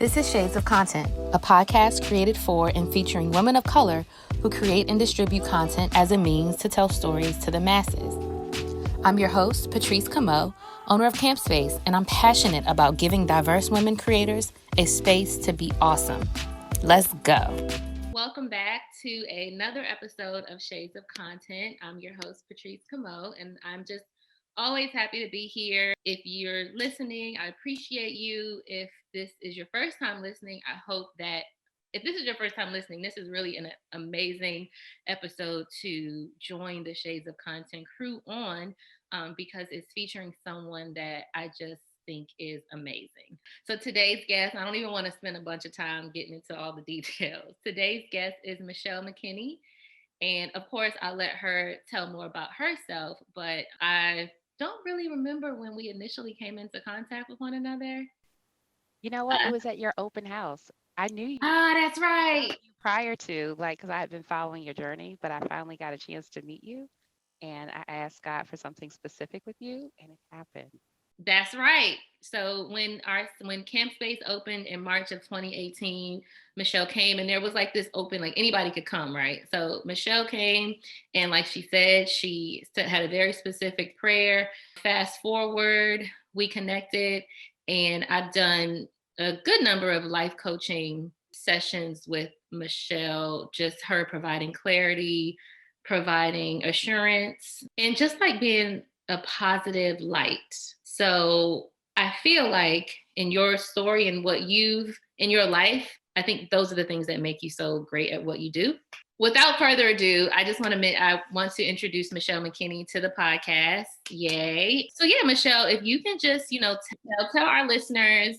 This is Shades of Content, a podcast created for and featuring women of color who create and distribute content as a means to tell stories to the masses. I'm your host, Patrice Camo, owner of CAMPspace, and I'm passionate about giving diverse women creators a space to be awesome. Let's go. Welcome back to another episode of Shades of Content. I'm your host, Patrice Camo, and I'm just always happy to be here. If you're listening, I appreciate you. If this is your first time listening, I hope that if this is your first time listening, this is really an amazing episode to join the Shades of Content crew on because it's featuring someone that I just think is amazing. So today's guest, I don't even want to spend a bunch of time getting into all the details. Today's guest is Michelle McKinney. And of course, I'll let her tell more about herself, but I don't really remember when we initially came into contact with one another. You know what? It was at your open house. I knew you. That's I right. knew you prior to, like, because I had been following your journey, but I finally got a chance to meet you, and I asked God for something specific with you, and it happened. That's right. So when CAMPspace opened in March of 2018, Michelle came and there was like this open, like anybody could come, right? So Michelle came and like she said, she had a very specific prayer. Fast forward, we connected and I've done a good number of life coaching sessions with Michelle, just her providing clarity, providing assurance, and just like being a positive light. So I feel like in your story and what you've in your life, I think those are the things that make you so great at what you do. Without further ado, I want to introduce Michelle McKinney to the podcast. Yay. So yeah, Michelle, if you can just, tell our listeners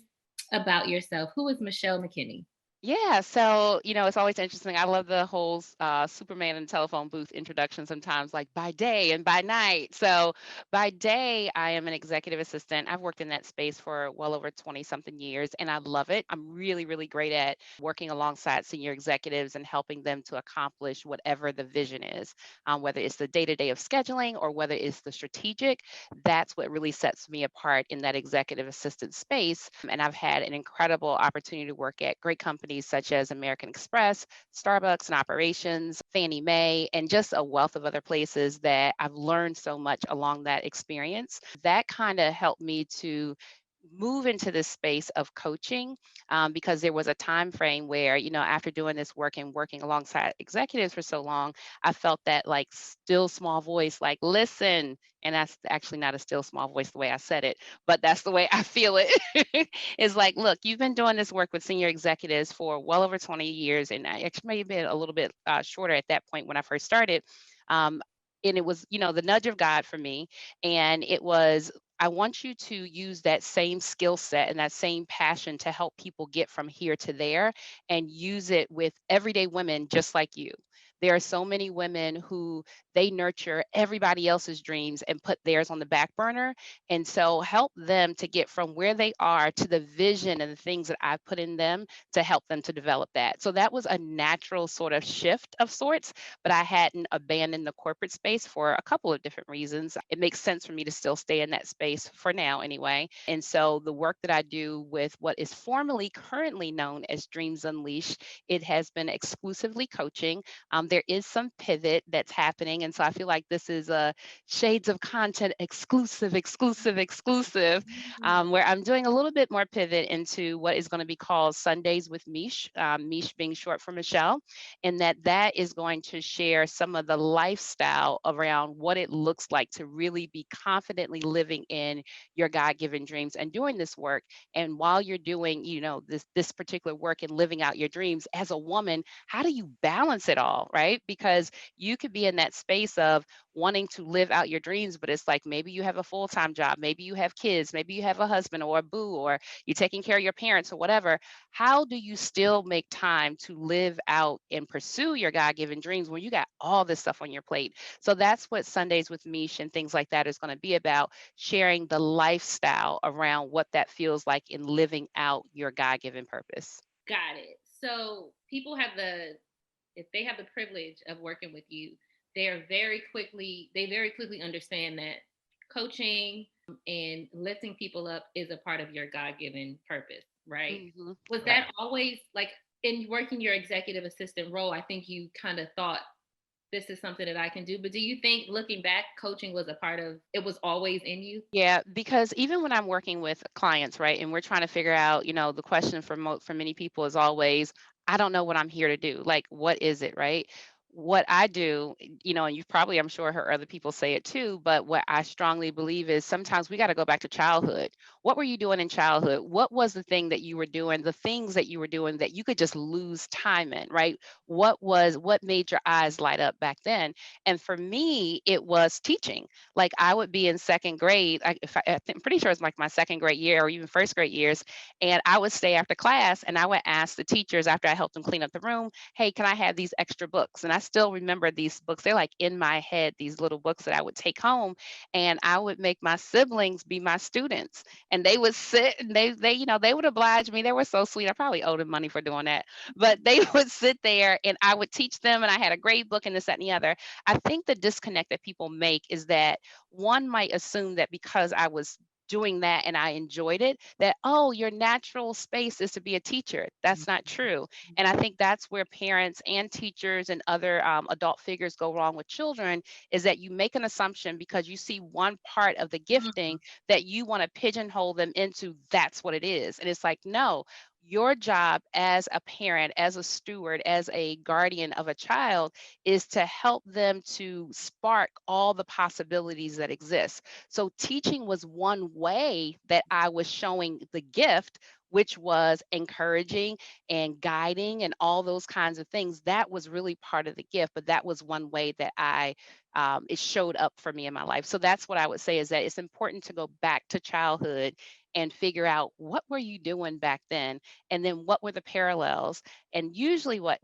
about yourself. Who is Michelle McKinney? Yeah, so it's always interesting. I love the whole Superman and telephone booth introduction sometimes, like by day and by night. So by day, I am an executive assistant. I've worked in that space for well over 20 something years, and I love it. I'm really, really great at working alongside senior executives and helping them to accomplish whatever the vision is, whether it's the day to day of scheduling or whether it's the strategic. That's what really sets me apart in that executive assistant space. And I've had an incredible opportunity to work at great companies such as American Express, Starbucks and operations, Fannie Mae, and just a wealth of other places that I've learned so much along that experience. That kind of helped me to move into this space of coaching because there was a time frame where after doing this work and working alongside executives for so long, I felt that like still small voice, like listen. And that's actually not a still small voice the way I said it, but that's the way I feel it. Is like, look, you've been doing this work with senior executives for well over 20 years, and I actually may have been a little bit shorter at that point when I first started. um, and it was the nudge of God for me, and it was, I want you to use that same skill set and that same passion to help people get from here to there and use it with everyday women just like you. There are so many women who they nurture everybody else's dreams and put theirs on the back burner. And so help them to get from where they are to the vision and the things that I've put in them to help them to develop that. So that was a natural sort of shift of sorts, but I hadn't abandoned the corporate space for a couple of different reasons. It makes sense for me to still stay in that space for now, anyway. And so the work that I do with what is formerly currently known as Dreams Unleashed, it has been exclusively coaching. There is some pivot that's happening. And so I feel like this is a Shades of Content exclusive, where I'm doing a little bit more pivot into what is going to be called Sundays with Mish, Mish being short for Michelle, and that is going to share some of the lifestyle around what it looks like to really be confidently living in your God-given dreams and doing this work. And while you're doing, this particular work and living out your dreams as a woman, how do you balance it all, right? Because you could be in that space of wanting to live out your dreams, but it's like maybe you have a full-time job, maybe you have kids, maybe you have a husband or a boo, or you're taking care of your parents or whatever. How do you still make time to live out and pursue your God-given dreams when you got all this stuff on your plate? So that's what Sundays with Mish and things like that is going to be about, sharing the lifestyle around what that feels like in living out your God-given purpose. Got it. So if they have the privilege of working with you, they very quickly understand that coaching and lifting people up is a part of your God-given purpose. right. Hmm. Was Right. that always like in working your executive assistant role? I think you kind of thought this is something that I can do. But do you think looking back, coaching was a part of it was always in you? Yeah, because even when I'm working with clients, right, and we're trying to figure out, the question for many people is always, I don't know what I'm here to do. Like, what is it, right? What I do, and you've probably, I'm sure, heard other people say it too, but what I strongly believe is sometimes we got to go back to childhood. What were you doing in childhood? What was the thing that you were doing, the things that you were doing that you could just lose time in, right? What made your eyes light up back then? And for me, it was teaching. Like I would be in second grade, I'm pretty sure it's like my second grade year or even first grade years, and I would stay after class and I would ask the teachers after I helped them clean up the room, "Hey, can I have these extra books?" And I still remember these books. They're like in my head, these little books that I would take home, and I would make my siblings be my students, and they would sit and they would oblige me. They were so sweet. I probably owed them money for doing that, but they would sit there and I would teach them, and I had a grade book and this, that, and the other. I think the disconnect that people make is that one might assume that because I was doing that and I enjoyed it, that, oh, your natural space is to be a teacher. That's not true. And I think that's where parents and teachers and other adult figures go wrong with children is that you make an assumption because you see one part of the gifting that you want to pigeonhole them into that's what it is. And it's like, no, your job as a parent, as a steward, as a guardian of a child is to help them to spark all the possibilities that exist. So teaching was one way that I was showing the gift, which was encouraging and guiding and all those kinds of things. That was really part of the gift, but that was one way that it showed up for me in my life. So that's what I would say is that it's important to go back to childhood and figure out what were you doing back then, and then what were the parallels. And usually what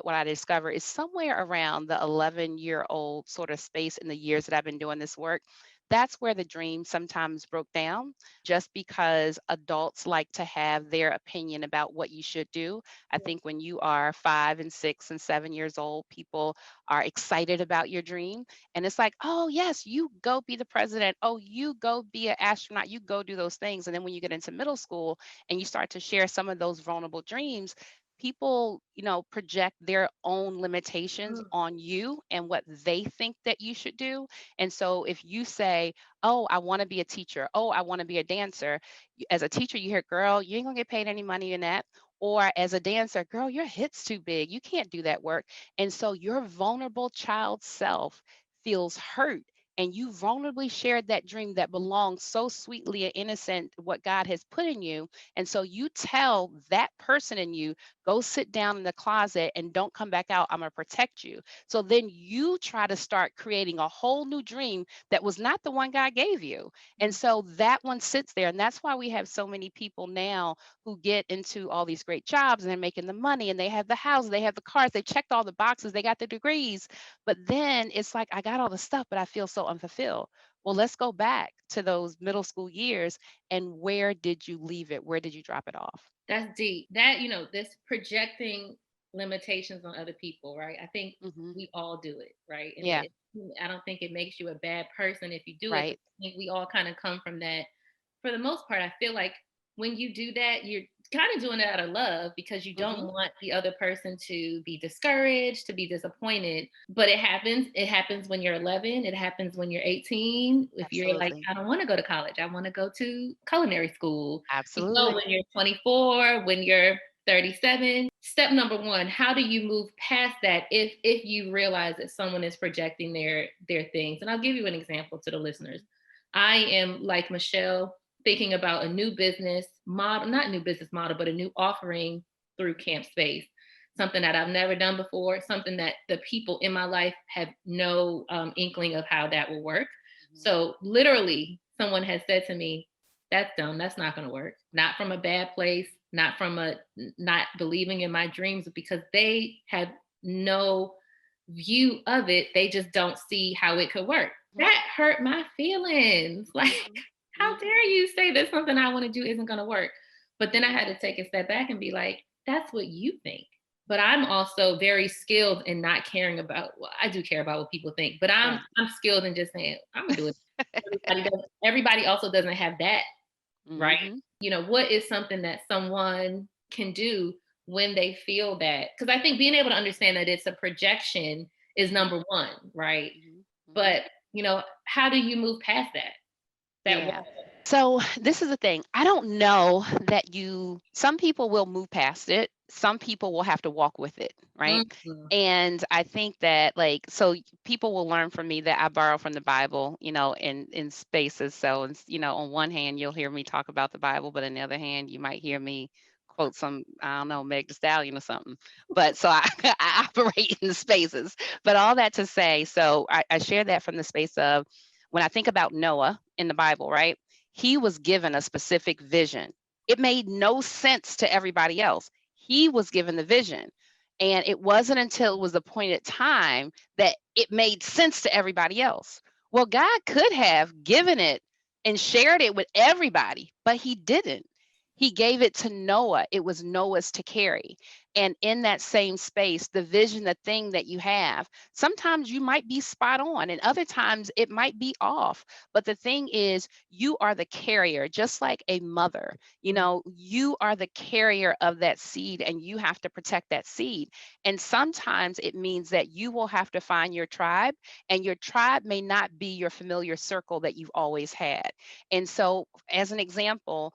I discover is somewhere around the 11-year-old sort of space in the years that I've been doing this work. That's where the dream sometimes broke down just because adults like to have their opinion about what you should do. I think when you are 5 and 6 and 7 years old, people are excited about your dream. And it's like, oh, yes, you go be the president. Oh, you go be an astronaut. You go do those things. And then when you get into middle school and you start to share some of those vulnerable dreams, people, project their own limitations Mm, on you and what they think that you should do. And so if you say, oh, I want to be a teacher, oh, I want to be a dancer, as a teacher, you hear, girl, you ain't gonna get paid any money in that. Or as a dancer, girl, your hit's too big. You can't do that work. And so your vulnerable child self feels hurt. And you vulnerably shared that dream that belongs so sweetly and innocent, what God has put in you. And so you tell that person in you, go sit down in the closet and don't come back out. I'm going to protect you. So then you try to start creating a whole new dream that was not the one God gave you. And mm. so that one sits there. And that's why we have so many people now who get into all these great jobs and they're making the money and they have the house, they have the cars, they checked all the boxes, they got the degrees. But then it's like, I got all the stuff, but I feel so unfulfilled. Well, let's go back to those middle school years and where did you leave it? Where did you drop it off? That's deep. That, this projecting limitations on other people, right? I think Hmm. we all do it, right? And Yeah, I don't think it makes you a bad person if you do it, but right. I think we all kind of come from that. For the most part, I feel like when you do that, you're kind of doing it out of love because you don't Hmm. want the other person to be discouraged, to be disappointed. But it happens. It happens when you're 11. It happens when you're 18. If you're like, Absolutely. I don't want to go to college, I want to go to culinary school. Absolutely. When you're 24, when you're 37. Step number one, how do you move past that if you realize that someone is projecting their things? And I'll give you an example to the listeners. I am like Michelle thinking about a new business model, not new business model, but a new offering through CAMPspace. Something that I've never done before, something that the people in my life have no inkling of how that will work. Mhm. So literally, someone has said to me, that's dumb. That's not going to work. Not from a bad place, not from a not believing in my dreams, because they have no view of it. They just don't see how it could work. Mhm. That hurt my feelings. Like, Mhm. how Mhm. dare you say that something I want to do isn't going to work? But then I Mhm. had to take a step back and be like, that's what you think. But I'm also very skilled in not caring about, well, I do care about what people think, but I'm Right. I'm skilled in just saying, I'm gonna do it. Everybody also doesn't have that, right? Mhm. what is something that someone can do when they feel that? Because I think being able to understand that it's a projection is number one, right? Mhm, mhm. But, how do you move past that? That Yeah. So this is the thing. I don't know that some people will move past it. Some people will have to walk with it, right? Mhm, And I think that so people will learn from me that I borrow from the Bible, in spaces. So, on one hand, you'll hear me talk about the Bible, but on the other hand, you might hear me quote some, I don't know, Meg the Stallion or something. But so I, I operate in the spaces. But all that to say, so I share that from the space of when I think about Noah in the Bible, right? He was given a specific vision. It made no sense to everybody else. He was given the vision. And it wasn't until it was appointed time that it made sense to everybody else. Well, God could have given it and shared it with everybody, but he didn't. He gave it to Noah. It was Noah's to carry. And in that same space, the vision, the thing that you have, sometimes you might be spot on and other times it might be off. But the thing is, you are the carrier, just like a mother. You are the carrier of that seed and you have to protect that seed. And sometimes it means that you will have to find your tribe, and your tribe may not be your familiar circle that you've always had. And so, as an example,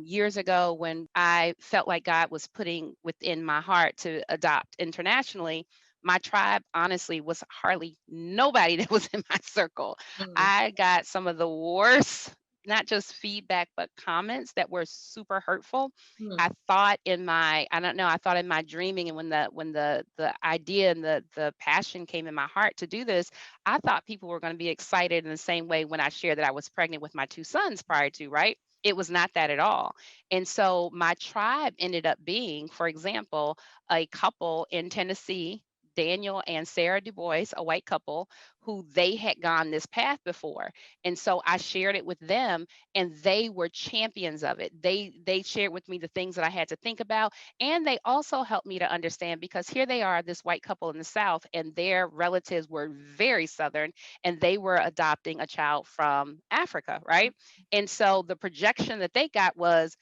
years ago when I felt like God was putting within my heart to adopt internationally, my tribe honestly was hardly nobody that was in my circle. mhm, I got some of the worst, not just feedback, but comments that were super hurtful. mhm, I don't know, I thought in my dreaming and when the idea and the passion came in my heart to do this, I thought people were going to be excited in the same way when I shared that I was pregnant with my two sons prior to, right? It was not that at all. And so my tribe ended up being, for example, a couple in Tennessee, Daniel and Sarah Du Bois, a white couple who they had gone this path before. And so I shared it with them and they were champions of it. They shared with me the things that I had to think about, and they also helped me to understand because here they are, this white couple in the South, and their relatives were very Southern and they were adopting a child from Africa, right? And so the projection that they got was,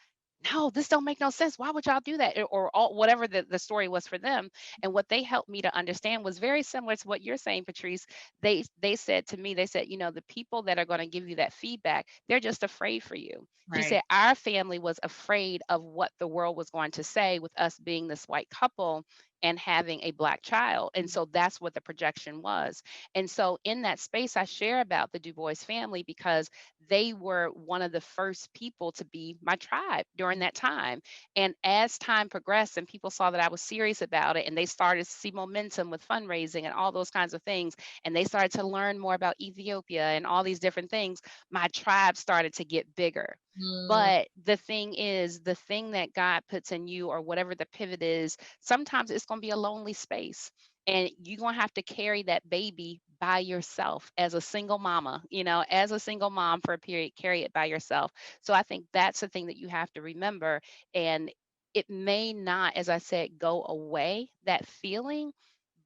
no, this don't make no sense. Why would y'all do that? Or whatever the story was for them. And what they helped me to understand was very similar to what you're saying, Patrice. They said to me, they said, the people that are going to give you that feedback, they're just afraid for you. She right. said, our family was afraid of what the world was going to say with us being this white couple and having a black child. And so that's what the projection was. And so in that space, I share about the Du Bois family because they were one of the first people to be my tribe during that time. And as time progressed and people saw that I was serious about it and they started to see momentum with fundraising and all those kinds of things, and they started to learn more about Ethiopia and all these different things, my tribe started to get bigger. Mm, But the thing is, the thing that God puts in you, or whatever the pivot is, sometimes it's going to be a lonely space. And you're going to have to carry that baby by yourself as a single mama, as a single mom for a period, carry it by yourself. So I think that's the thing that you have to remember. And it may not, as I said, go away, that feeling,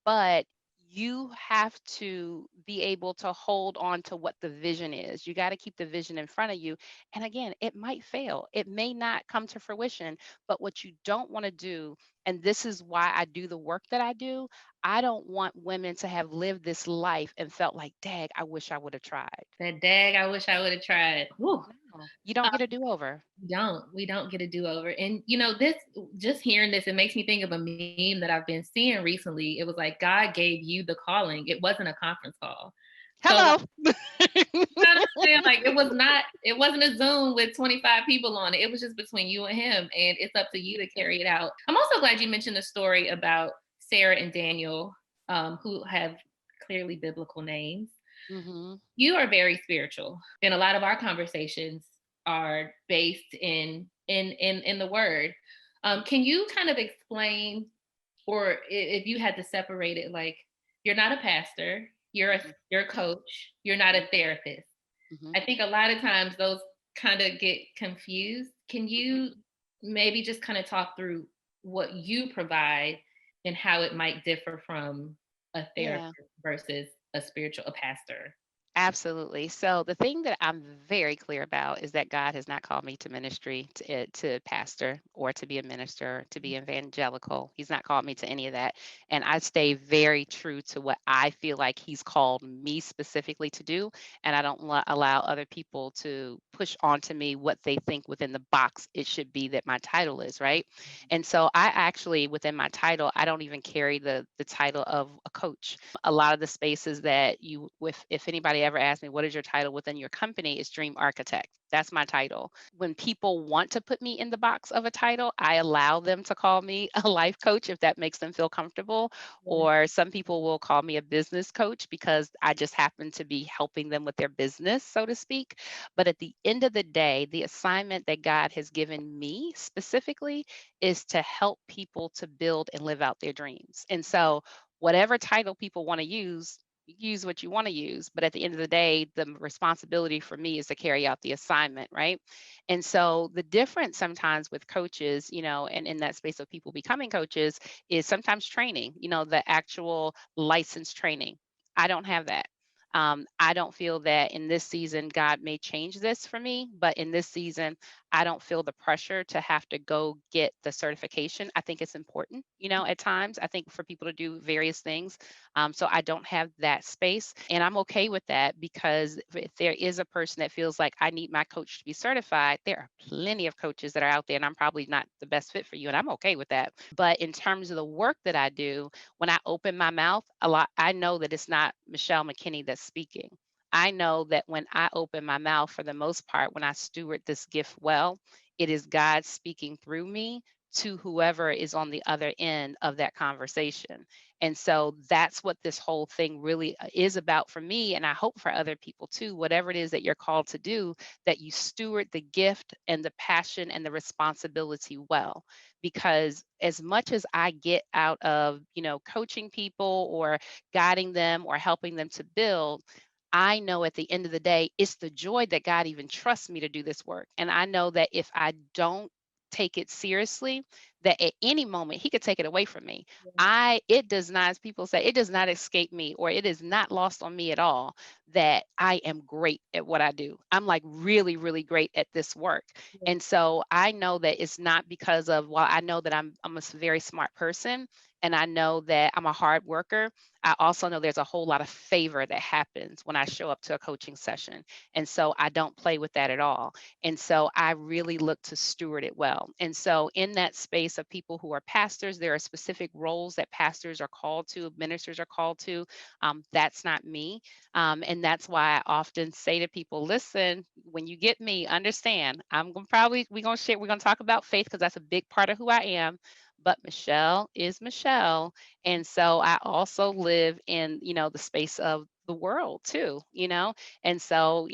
but you have to be able to hold on to what the vision is. You got to keep the vision in front of you. And again, it might fail, it may not come to fruition, but what you don't want to do, and this is why I do the work that I do, I don't want women to have lived this life and felt like, dag, I wish I would have tried. that dag, I wish I would have tried. Woo. No, you don't get a do over. We don't get a do-over. And this, just hearing this, it makes me think of a meme that I've been seeing recently. It was like, God gave you the calling. It wasn't a conference call. So Hello. you know what I'm saying? Like, it wasn't a Zoom with 25 people on it. It was just between you and him. And it's up to you to carry it out. I'm also glad you mentioned the story about Sarah and Daniel, who have clearly biblical names. Hmm. You are very spiritual, and a lot of our conversations are based in the word. Can you kind of explain, or if you had to separate it, like, you're not a pastor, you're a coach, you're not a therapist. Hmm. I think a lot of times those kind of get confused. Can you maybe just kind of talk through what you provide and how it might differ from a Yeah. therapist versus a pastor? Absolutely. So the thing that I'm very clear about is that God has not called me to ministry, to pastor, or to be a minister, to be evangelical. He's not called me to any of that. And I stay very true to what I feel like He's called me specifically to do. And I don't allow other people to push onto me what they think within the box it should be that my title is, right? And so I actually, within my title, I don't even carry the title of a coach. A lot of the spaces that you, with, if anybody ever asks me what is your title within your company, is dream architect. That's my title. When people want to put me in the box of a title, I allow them to call me a life coach if that makes them feel comfortable. Yeah. Or some people will call me a business coach because I just happen to be helping them with their business, so to speak. But at the end of the day, the assignment that God has given me specifically is to help people to build and live out their dreams. And so whatever title people want to use what you want to use. But at the end of the day, the responsibility for me is to carry out the assignment, right? And so the difference sometimes with coaches, and in that space of people becoming coaches is sometimes training, the actual licensed training. I don't have that. I don't feel that in this season God may change this for me, but in this season I don't feel the pressure to have to go get the certification. I think it's important, at times. I think for people to do various things. So I don't have that space. And I'm okay with that because if there is a person that feels like I need my coach to be certified, there are plenty of coaches that are out there, and I'm probably not the best fit for you. And I'm okay with that. But in terms of the work that I do, when I open my mouth, I know that it's not Michelle McKinney that's speaking. I know that when I open my mouth, for the most part, when I steward this gift well, it is God speaking through me to whoever is on the other end of that conversation. And so that's what this whole thing really is about for me. And I hope for other people too, whatever it is that you're called to do, that you steward the gift and the passion and the responsibility well. Because as much as I get out of, coaching people or guiding them or helping them to build, I know at the end of the day, it's the joy that God even trusts me to do this work. And I know that if I don't take it seriously, that at any moment He could take it away from me. It does not, as people say, it does not escape me, or it is not lost on me at all that I am great at what I do. I'm like really, really great at this work. Yeah. And so I know that it's not because of, well, I know that I'm a very smart person, and I know that I'm a hard worker. I also know there's a whole lot of favor that happens when I show up to a coaching session. And so I don't play with that at all. And so I really look to steward it well. And so in that space of people who are pastors, there are specific roles that pastors are called to, ministers are called to. That's not me. And that's why I often say to people, listen, when you get me, understand, we're going to talk about faith because that's a big part of who I am. But Michelle is Michelle. And so I also live in, the space of the world too, and so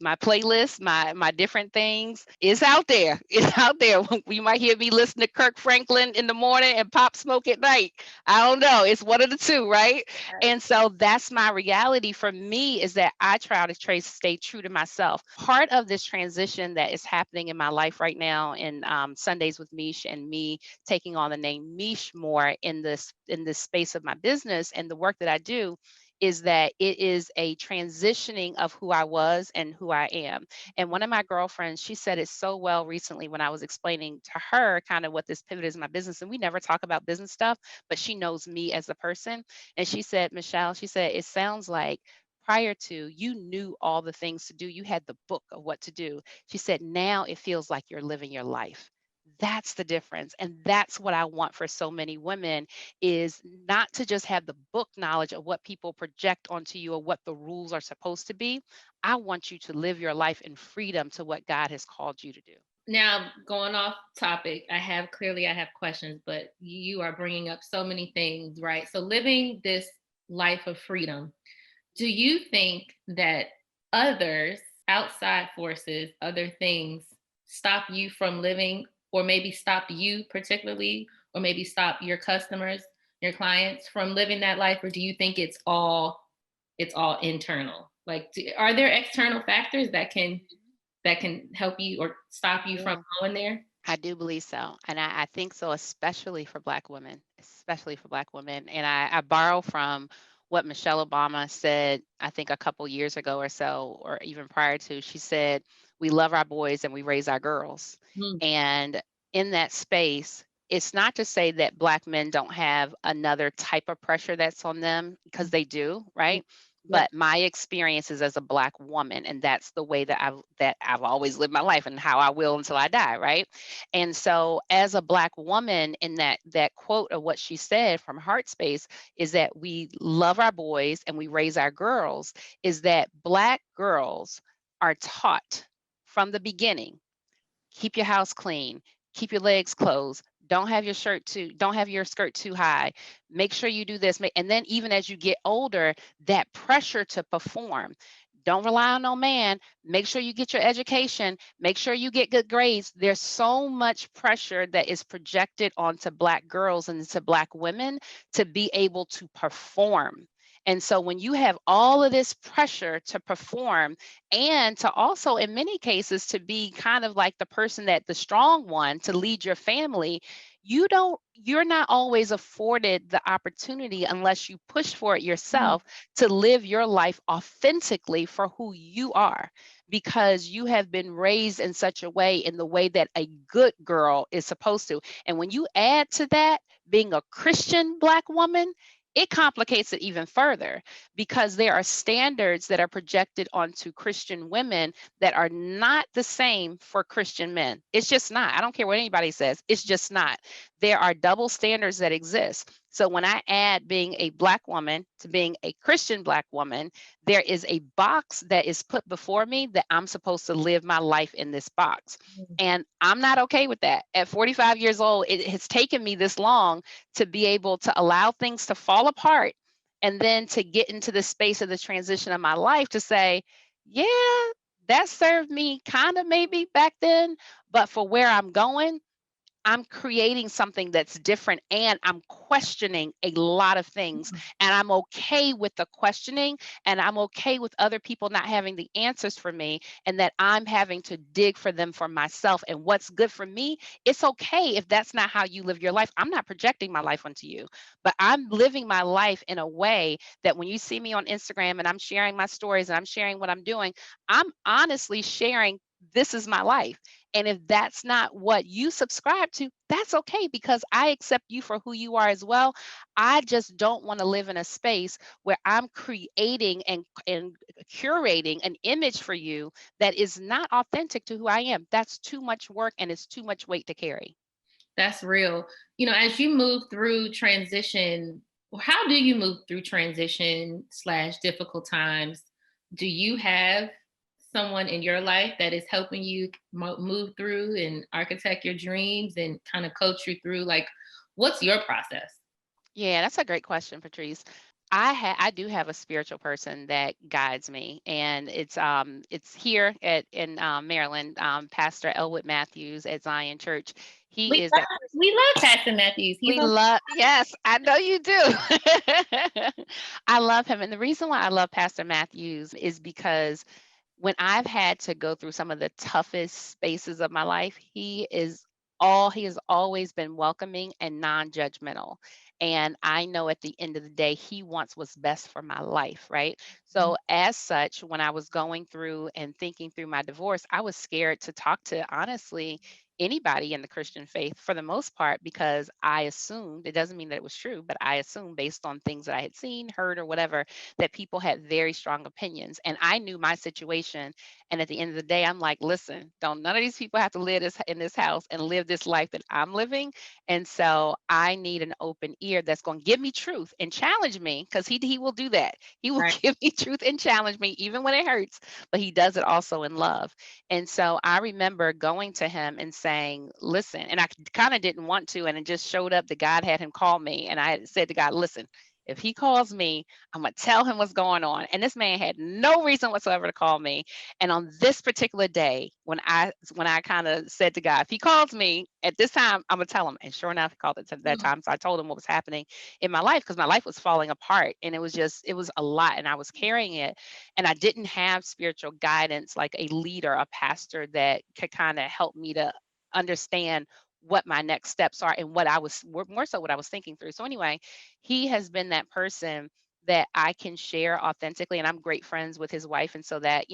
my playlist, my different things is out there. It's out there. You might hear me listen to Kirk Franklin in the morning and Pop Smoke at night. I don't know, it's one of the two, right? And so that's my reality. For me, is that I try to stay true to myself. Part of this transition that is happening in my life right now in Sundays with Mish, and me taking on the name Mish more in this space of my business and the work that I do, is that it is a transitioning of who I was and who I am. And one of my girlfriends, she said it so well recently when I was explaining to her kind of what this pivot is in my business. And we never talk about business stuff, but she knows me as a person. And she said, Michelle, she said, it sounds like prior to, you knew all the things to do. You had the book of what to do. She said, now it feels like you're living your life. That's the difference. And that's what I want for so many women, is not to just have the book knowledge of what people project onto you or what the rules are supposed to be. I want you to live your life in freedom to what God has called you to do. Now, going off topic, I have questions, but you are bringing up so many things, right? So living this life of freedom, do you think that others, outside forces, other things stop you from living, or maybe stop you particularly, or maybe stop your customers, your clients from living that life? Or do you think it's all internal? Like, are there external factors that can help you or stop you from Yeah. going there? I do believe so. And I think so, especially for Black women, especially for Black women. And I borrow from what Michelle Obama said, I think a couple years ago or so, or even prior to. She said, "We love our boys and we raise our girls." Mm, And in that space, it's not to say that Black men don't have another type of pressure that's on them, because mm, they do, mm. right? Yep. But my experiences as a Black woman, and that's the way that I've always lived my life, and how I will until I die, right? And so, as a Black woman, in that quote of what she said from Heart Space, is that we love our boys and we raise our girls, is that Black girls are taught from the beginning: keep your house clean, keep your legs closed, don't have your skirt too high, make sure you do this. And then, even as you get older, that pressure to perform. Don't rely on no man. Make sure you get your education. Make sure you get good grades. There's so much pressure that is projected onto Black girls and to Black women to be able to perform. And so, when you have all of this pressure to perform, and to also, in many cases, to be kind of like the person, that the strong one, to lead your family, you're not always afforded the opportunity, unless you push for it Mm, yourself, to live your life authentically for who you are, because you have been raised in such a way, in the way that a good girl is supposed to. And when you add to that being a Christian Black woman, it complicates it even further, because there are standards that are projected onto Christian women that are not the same for Christian men. It's just not. I don't care what anybody says, it's just not. There are double standards that exist. So when I add being a Black woman to being a Christian Black woman, there is a box that is put before me, that I'm supposed to live my life in this box. mm, And I'm not okay with that. At 45 years old, it has taken me this long to be able to allow things to fall apart, and then to get into the space of the transition of my life, to say, yeah, that served me kind of maybe back then, but for where I'm going, I'm creating something that's different, and I'm questioning a lot of things, mm. and I'm okay with the questioning, and I'm okay with other people not having the answers for me, and that I'm having to dig for them for myself. And what's good for me, it's okay if that's not how you live your life. I'm not projecting my life onto you, but I'm living my life in a way that when you see me on Instagram and I'm sharing my stories and I'm sharing what I'm doing, I'm honestly sharing, this is my life. And if that's not what you subscribe to, that's okay, because I accept you for who you are as well. I just don't want to live in a space where I'm creating and curating an image for you that is not authentic to who I am. That's too much work, and it's too much weight to carry. That's real. As you move through transition, how do you move through transition slash difficult times? Do you have someone in your life that is helping you move through and architect your dreams and kind of coach you through? Like, what's your process? Yeah, that's a great question, Patrice. I do have a spiritual person that guides me, and it's here in Maryland, Pastor Elwood Matthews at Zion Church. He We is love, that person. we love Pastor Matthews. He's We on. love, yes, I know you do. I love him, and the reason why I love Pastor Matthews is because when I've had to go through some of the toughest spaces of my life, he has always been welcoming and non-judgmental. And I know at the end of the day, he wants what's best for my life, right? So as such, when I was going through and thinking through my divorce, I was scared to talk to, honestly, anybody in the Christian faith, for the most part, because I assumed, it doesn't mean that it was true, but I assumed, based on things that I had seen, heard, or whatever, that people had very strong opinions. And I knew my situation. And at the end of the day, I'm like, listen, don't none of these people have to live in this house and live this life that I'm living. And so I need an open ear that's going to give me truth and challenge me, because he will do that. He will Right. give me truth and challenge me even when it hurts, but he does it also in love. And so I remember going to him and saying, listen, and I kind of didn't want to, and it just showed up that God had him call me. And I had said to God, listen, if he calls me, I'm going to tell him what's going on. And this man had no reason whatsoever to call me. And on this particular day, when I kind of said to God, if he calls me at this time, I'm going to tell him. And sure enough, he called at that Mm, time. So I told him what was happening in my life, because my life was falling apart, and it was a lot, and I was carrying it. And I didn't have spiritual guidance, like a leader, a pastor, that could kind of help me to understand what my next steps are, and what I was more so what I was thinking through. So anyway, he has been that person that I can share authentically. And I'm great friends with his wife. And so that,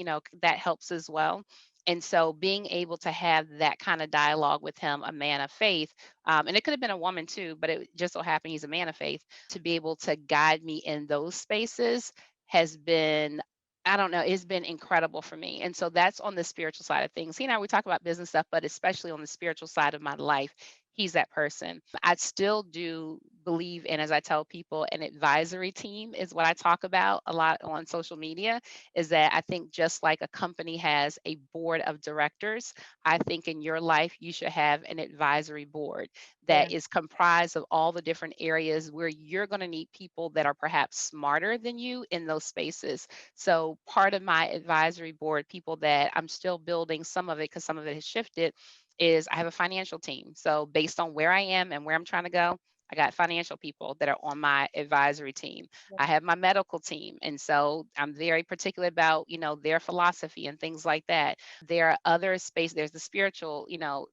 that helps as well. And so being able to have that kind of dialogue with him, a man of faith, and it could have been a woman too, but it just so happened he's a man of faith, to be able to guide me in those spaces has been, I don't know, it's been incredible for me. And so that's on the spiritual side of things. He and I, we talk about business stuff, but especially on the spiritual side of my life, he's that person. I still do believe in, as I tell people, an advisory team is what I talk about a lot on social media, is that I think just like a company has a board of directors, I think in your life you should have an advisory board Yeah. that is comprised of all the different areas where you're going to need people that are perhaps smarter than you in those spaces. So part of my advisory board, people that I'm still building some of it because some of it has shifted, is I have a financial team. So based on where I am and where I'm trying to go, I got financial people that are on my advisory team. Yeah. I have my medical team. And so I'm very particular about, their philosophy and things like that. There are other space, there's the spiritual,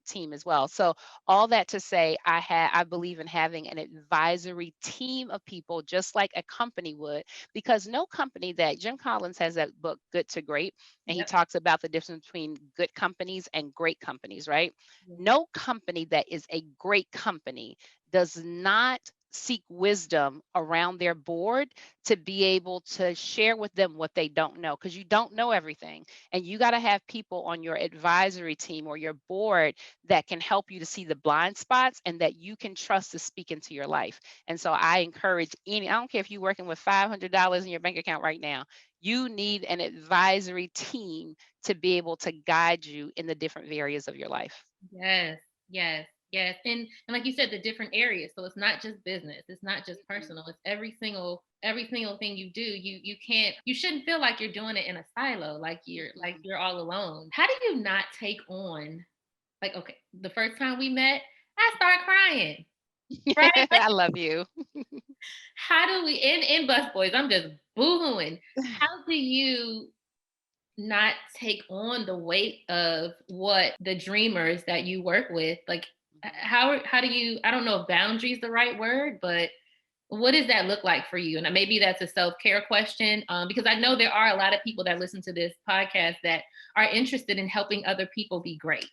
team as well. So all that to say, I believe in having an advisory team of people, just like a company would, because no company that Jim Collins has that book, Good to Great, and he Yep. talks about the difference between good companies and great companies, right? Yeah. No company that is a great company does not seek wisdom around their board to be able to share with them what they don't know, because you don't know everything. And you got to have people on your advisory team or your board that can help you to see the blind spots and that you can trust to speak into your life. And so I encourage I don't care if you're working with $500 in your bank account right now, you need an advisory team to be able to guide you in the different areas of your life. Yes, yes, yes. And like you said, the different areas. So it's not just business. It's not just personal. It's every single thing you do. You shouldn't feel like you're doing it in a silo, like you're all alone. How do you not take on, like, okay, the first time we met, I start crying. Right? Like, I love you. how do we in busboys, I'm just boohooing. How do you not take on the weight of what the dreamers that you work with, like, how do you, I don't know if boundaries the right word, but what does that look like for you? And maybe that's a self-care question, because I know there are a lot of people that listen to this podcast that are interested in helping other people be great,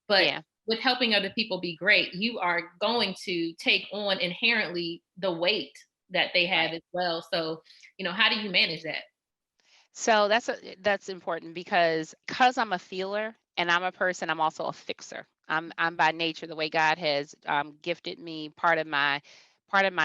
but Yeah. with helping other people be great, you are going to take on inherently the weight that they have Right. as well. So, how do you manage that? So that's important because I'm a feeler and I'm a person. I'm also a fixer. I'm by nature, the way God has gifted me. Part of my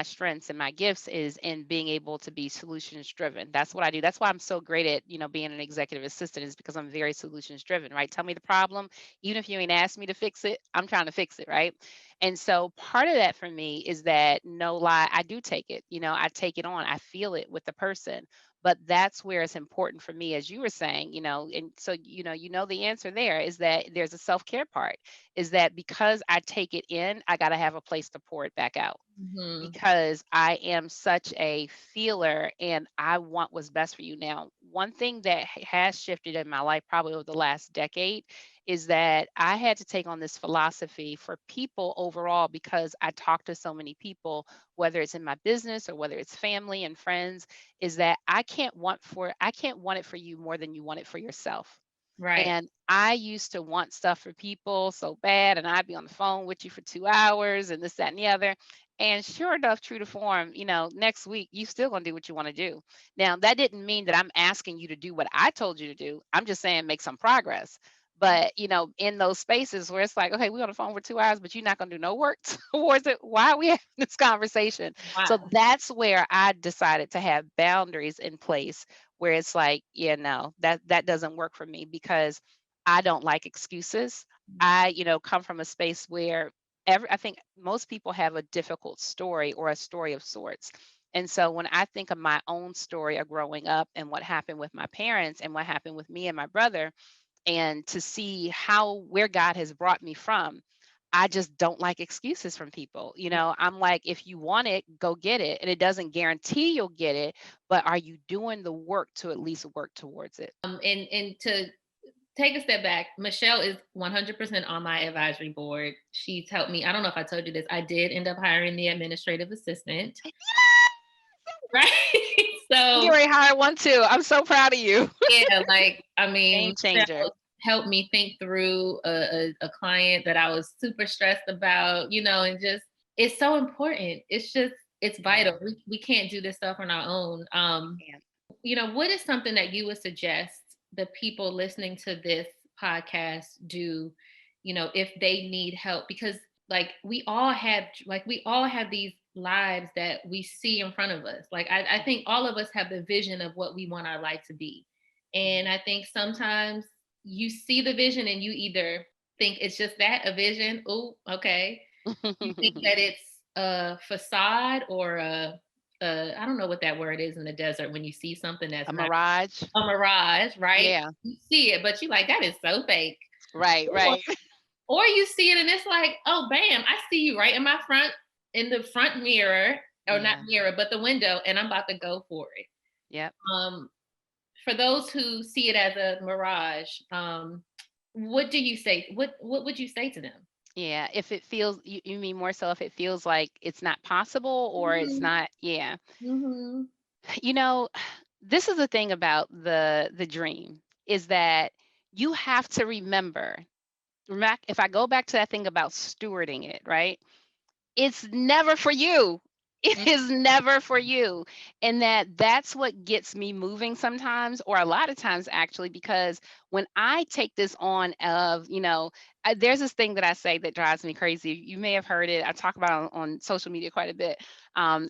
strengths and my gifts is in being able to be solutions driven. That's what I do. That's why I'm so great at being an executive assistant, is because I'm very solutions driven. Right? Tell me the problem, even if you ain't asked me to fix it, I'm trying to fix it. Right? And so part of that for me is that, no lie, I do take it. I take it on. I feel it with the person, but that's where it's important for me, as you were saying, and so the answer there is that there's a self-care part, is that because I take it in, I got to have a place to pour it back out, Mhm. because I am such a feeler and I want what's best for you. Now, one thing that has shifted in my life probably over the last decade is that I had to take on this philosophy for people overall, because I talk to so many people, whether it's in my business or whether it's family and friends, is that I can't want it for you more than you want it for yourself. Right. And I used to want stuff for people so bad, and I'd be on the phone with you for 2 hours and this, that, and the other. And sure enough, true to form, next week, you still gonna do what you want to do. Now, that didn't mean that I'm asking you to do what I told you to do. I'm just saying make some progress. But, in those spaces where it's like, okay, we're on the phone for 2 hours, but you're not gonna do no work towards it. Why are we having this conversation? So Wow. that's where I decided to have boundaries in place, where it's like, yeah, no, that doesn't work for me, because I don't like excuses. I, come from a space where I think most people have a difficult story or a story of sorts. And so when I think of my own story of growing up and what happened with my parents and what happened with me and my brother, and to see where God has brought me from, I just don't like excuses from people. I'm like, if you want it, go get it. And it doesn't guarantee you'll get it, but are you doing the work to at least work towards it? And to take a step back, Michelle is 100% on my advisory board. She's helped me. I don't know if I told you this. I did end up hiring the administrative assistant. Right. I'm So getting ready to hire one too. I'm so proud of you. yeah, like I Game mean, changer. Michelle helped me think through a client that I was super stressed about, and just it's so important. It's just it's Yeah. vital. We can't do this stuff on our own. Yeah. What is something that you would suggest the people listening to this podcast do, if they need help? Because we all have these lives that we see in front of us. Like I think all of us have the vision of what we want our life to be. And I think sometimes you see the vision and you either think it's just that, a vision. Oh, okay. You think that it's a facade or I don't know what that word is in the desert when you see something that's A not mirage. a mirage, right? Yeah. You see it, but you like, that is so fake. Right. Or, Right. or you see it and it's like, oh, bam, I see you right in the front mirror, or not Yeah. mirror, but the window, and I'm about to go for it. Yep. Um, for those who see it as a mirage, what do you say? What would you say to them? Yeah. If it feels, you mean more so if it feels like it's not possible or it's Mhm, not, yeah. mhm, You know, this is the thing about the dream is that you have to remember. If I go back to that thing about stewarding it, right? It's never for you. It mm, is never for you. And that's what gets me moving sometimes, or a lot of times actually, because when I take this on of, there's this thing that I say that drives me crazy. You may have heard it. I talk about it on social media quite a bit.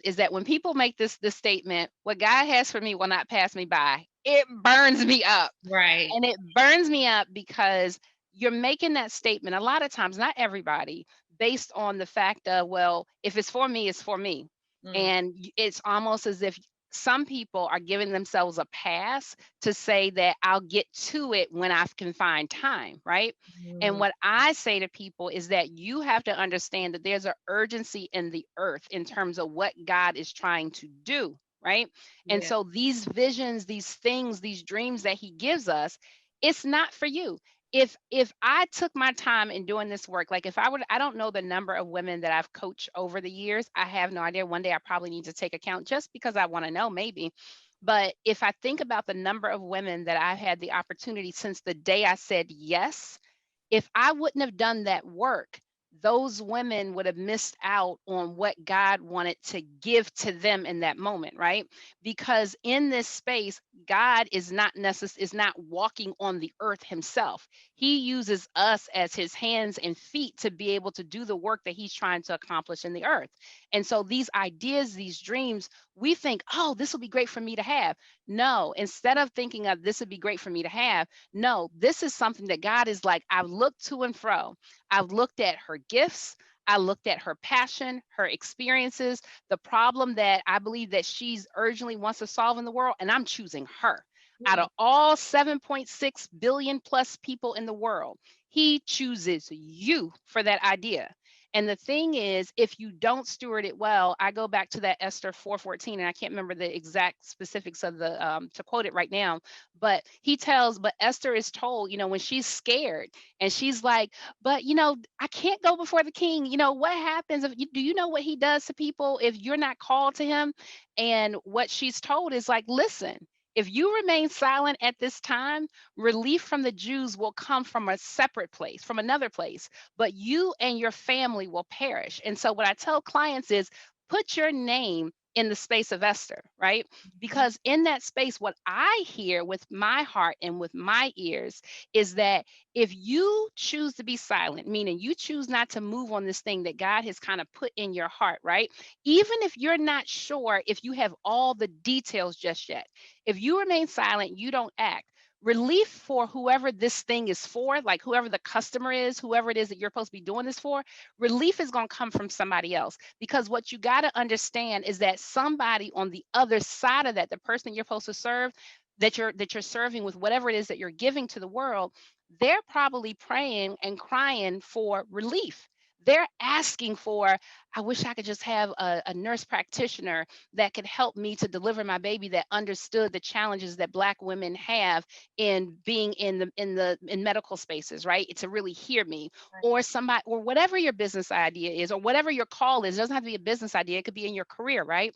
Is that when people make this statement, what God has for me will not pass me by, it burns me up. right. And it burns me up because you're making that statement a lot of times, not everybody, based on the fact of, well, if it's for me, it's for me. Mm, And it's almost as if some people are giving themselves a pass to say that I'll get to it when I can find time, right? And mm, what I say to people is that you have to understand that there's an urgency in the earth in terms of what God is trying to do, right? And yeah. so these visions, these things, these dreams that he gives us, it's not for you. If I took my time in doing this work, like if I would, I don't know the number of women that I've coached over the years. I have no idea. One day I probably need to take account just because I want to know, maybe. But if I think about the number of women that I've had the opportunity since the day I said yes, if I wouldn't have done that work, those women would have missed out on what God wanted to give to them in that moment, right? Because in this space, God is not walking on the earth himself. He uses us as his hands and feet to be able to do the work that he's trying to accomplish in the earth. And so these ideas, these dreams, we think, "Oh, this will be great for me to have." No, instead of thinking of this would be great for me to have, no, this is something that God is like, I've looked to and fro. I've looked at her gifts. I looked at her passion, her experiences, the problem that I believe that she's urgently wants to solve in the world, and I'm choosing her. Out Mm, of all 7.6 billion plus people in the world, he chooses you for that idea. And the thing is, if you don't steward it well, I go back to that Esther 4:14, and I can't remember the exact specifics of the to quote it right now, but Esther is told, when she's scared and she's like, but I can't go before the king. What happens if do you know what he does to people if you're not called to him? And what she's told is like, listen, if you remain silent at this time, relief from the Jews will come from a separate place, from another place, but you and your family will perish. And so, what I tell clients is put your name in the space of Esther, right? mm, Because in that space, what I hear with my heart and with my ears is that if you choose to be silent, meaning you choose not to move on this thing that God has kind of put in your heart, right? Even if you're not sure if you have all the details just yet, if you remain silent, you don't act. Relief for whoever this thing is for, like whoever the customer is, whoever it is that you're supposed to be doing this for, relief is going to come from somebody else. Because what you got to understand is that somebody on the other side of that, the person you're supposed to serve, that you're serving with whatever it is that you're giving to the world, they're probably praying and crying for relief. They're asking for, I wish I could just have a nurse practitioner that could help me to deliver my baby that understood the challenges that Black women have in being in medical spaces, right? To really hear me, right. or somebody, or whatever your business idea is, or whatever your call is. It doesn't have to be a business idea, it could be in your career, right?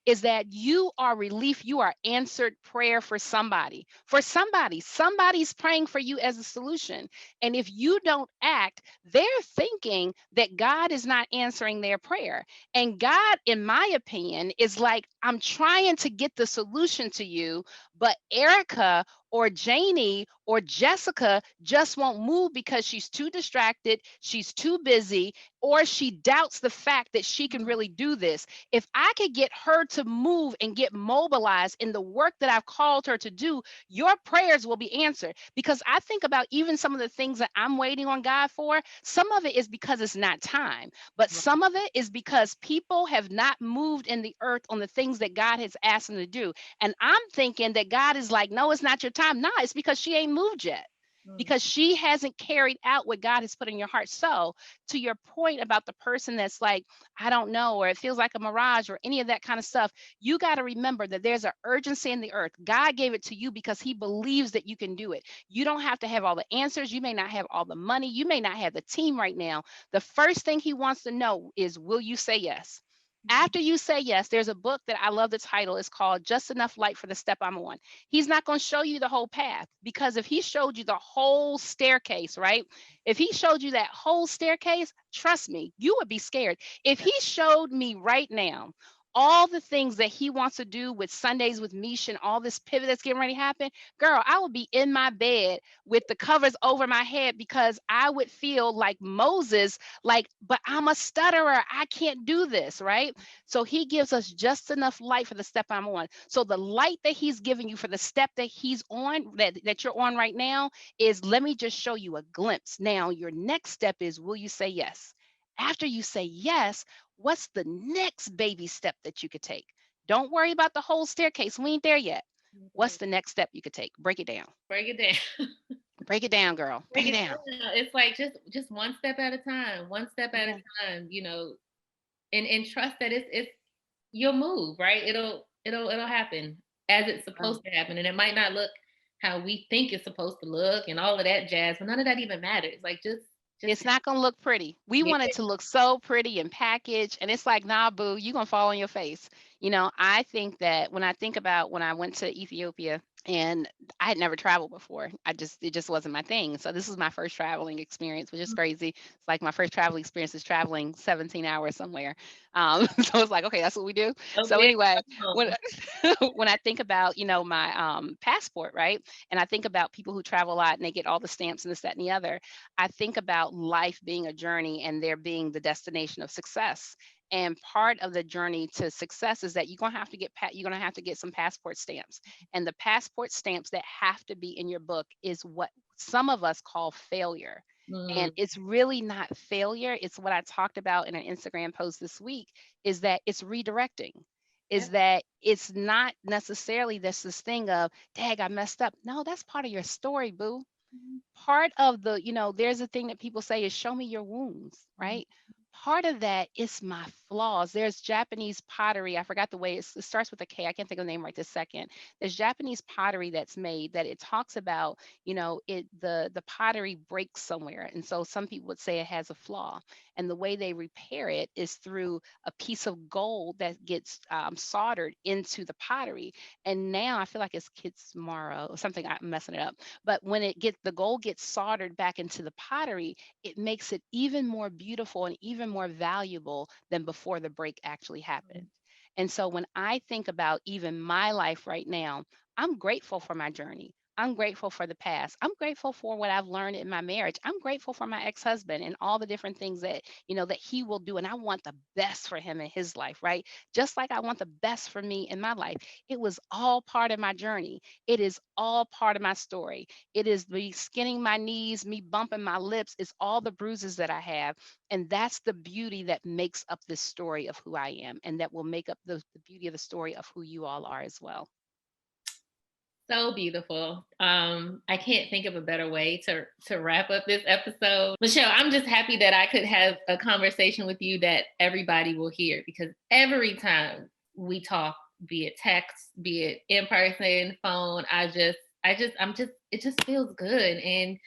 is that you are relief, you are answered prayer for somebody. For somebody, somebody's praying for you as a solution. And if you don't act, they're thinking that God is not answering their prayer. And God, in my opinion, is like, I'm trying to get the solution to you, but Erica or Janie or Jessica just won't move because she's too distracted, she's too busy, or she doubts the fact that she can really do this. If I could get her to move and get mobilized in the work that I've called her to do, your prayers will be answered. Because I think about even some of the things that I'm waiting on God for, some of it is because it's not time, but some of it is because people have not moved in the earth on the things that God has asked them to do. And I'm thinking that God is like, no, it's not your time. Nah, it's because she ain't moved yet. Because she hasn't carried out what God has put in your heart. So, to your point about the person that's like, I don't know, or it feels like a mirage, or any of that kind of stuff, you got to remember that there's an urgency in the earth. God gave it to you because he believes that you can do it. You don't have to have all the answers. You may not have all the money. You may not have the team right now. The first thing he wants to know is, will you say yes? After you say yes, there's a book that I love the title. It's called Just Enough Light for the Step I'm On. He's not going to show you the whole path, because if he showed you the whole staircase, right? If he showed you that whole staircase, trust me, you would be scared. If he showed me right now all the things that he wants to do with Sundays with Mish and all this pivot that's getting ready to happen, girl, I would be in my bed with the covers over my head, because I would feel like Moses, like, but I'm a stutterer. I can't do this, right? So he gives us just enough light for the step I'm on. So the light that he's giving you for the step that he's on, that you're on right now, is, let me just show you a glimpse. Now, your next step is, will you say yes? After you say yes, what's the next baby step that you could take? Don't worry about the whole staircase. We ain't there yet. What's the next step you could take? Break it down. Break it down. Break it down, girl. Break it down. It's like just one step at a time, one step at a time, and trust that it's you'll move, right? It'll happen as it's supposed to happen. And it might not look how we think it's supposed to look and all of that jazz, but none of that even matters. Like just It's not going to look pretty. We want it to look so pretty and packaged. And it's like, nah, boo, you're going to fall on your face. I think that when I think about when I went to Ethiopia, and I had never traveled before, it just wasn't my thing. So this was my first traveling experience, which is crazy. It's like my first travel experience is traveling 17 hours somewhere. So it's like, okay, that's what we do. So anyway, when when I think about, my passport, right? And I think about people who travel a lot and they get all the stamps and this, that, and the other. I think about life being a journey and there being the destination of success. And part of the journey to success is that you're gonna have to get some passport stamps. And the passport stamps that have to be in your book is what some of us call failure. And it's really not failure. It's what I talked about in an Instagram post this week, is that it's redirecting. Is that it's not necessarily this thing of, dag, I messed up. No, that's part of your story, boo. Part of the, there's a thing that people say is, show me your wounds, right? Part of that is my flaws. There's Japanese pottery. I forgot the way it starts with a K. I can't think of the name right this second. There's Japanese pottery that's made that it talks about, the pottery breaks somewhere. And so some people would say it has a flaw. And the way they repair it is through a piece of gold that gets soldered into the pottery. And now I feel like it's Kitsmara or something. I'm messing it up. But when the gold gets soldered back into the pottery, it makes it even more beautiful and even more valuable than before the break actually happened. And so when I think about even my life right now, I'm grateful for my journey. I'm grateful for the past. I'm grateful for what I've learned in my marriage. I'm grateful for my ex-husband and all the different things that, that he will do. And I want the best for him in his life, right? Just like I want the best for me in my life. It was all part of my journey. It is all part of my story. It is me skinning my knees, me bumping my lips. It's all the bruises that I have. And that's the beauty that makes up this story of who I am, and that will make up the beauty of the story of who you all are as well. So beautiful. I can't think of a better way to wrap up this episode. Michelle, I'm just happy that I could have a conversation with you that everybody will hear, because every time we talk, be it text, be it in person, phone, it just feels good. And,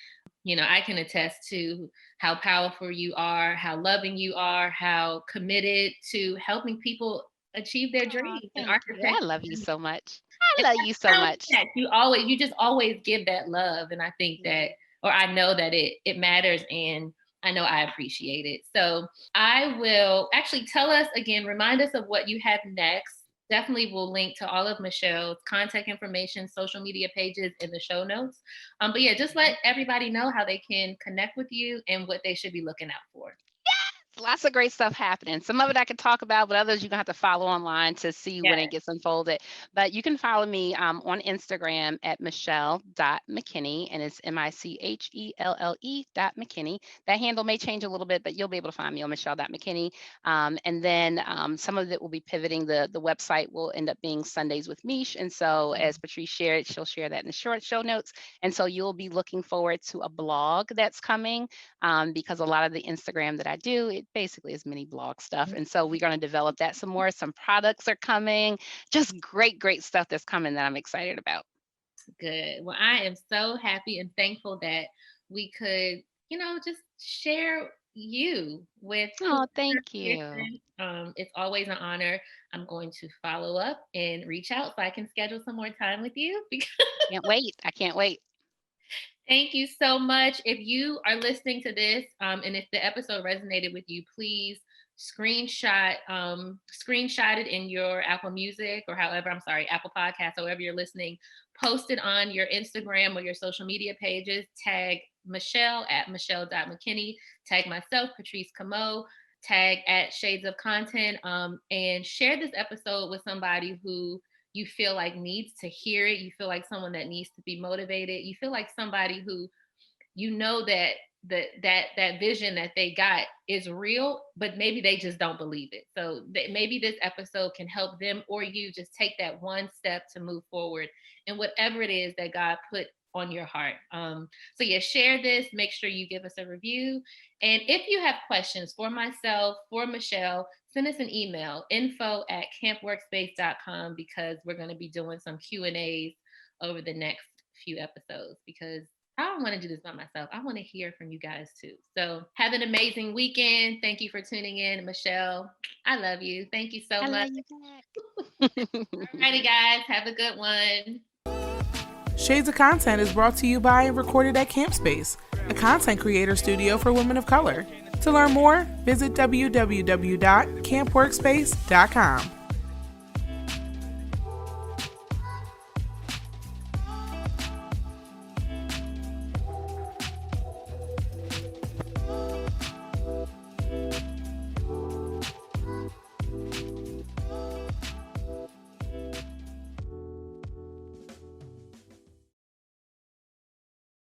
I can attest to how powerful you are, how loving you are, how committed to helping people achieve their Aw, dreams. And thank you. I architecture, love you so much. I love you so much. you just always give that love. And I think that, or I know that it matters, and I know I appreciate it. So I will actually tell us again, remind us of what you have next. Definitely will link to all of Michelle's contact information, social media pages in the show notes. But yeah, just let everybody know how they can connect with you and what they should be looking out for. Lots of great stuff happening. Some of it I could talk about, but others you're gonna have to follow online to see when Yeah. it gets unfolded. But you can follow me on Instagram at Michelle.McKinney, and it's MICHELLE.McKinney. That handle may change a little bit, but you'll be able to find me on Michelle.McKinney. And then some of it will be pivoting. The website will end up being Sundays with Mish. And so as Patrice shared, she'll share that in the short show notes. And so you'll be looking forward to a blog that's coming because a lot of the Instagram that I do, it basically is mini blog stuff. And so we're going to develop that some more. Some products are coming, just great stuff that's coming that I'm excited about. Good. Well, I am so happy and thankful that we could, just share you with. Oh, thank you. It's always an honor. I'm going to follow up and reach out so I can schedule some more time with you. Can't wait. I can't wait. Thank you so much. If you are listening to this, and if the episode resonated with you, please screenshot it in your Apple Music or Apple Podcasts, however you're listening. Post it on your Instagram or your social media pages. Tag Michelle at Michelle.McKinney. Tag myself, Patrice Camo. Tag at Shades of Content. And share this episode with somebody who you feel like needs to hear it. You feel like someone that needs to be motivated. You feel like somebody who, that vision that they got is real, but maybe they just don't believe it. So maybe this episode can help them or you just take that one step to move forward in whatever it is that God put on your heart. So yeah, share this, make sure you give us a review. And if you have questions for myself, for Michelle, send us an email, info@campworkspace.com, because we're going to be doing some Q&As over the next few episodes, because I don't want to do this by myself. I want to hear from you guys too. So have an amazing weekend. Thank you for tuning in. Michelle, I love you. Thank you so much. Love you back. Alrighty, guys, have a good one. Shades of Content is brought to you by and recorded at CAMPspace, a content creator studio for women of color. To learn more, visit www.campworkspace.com.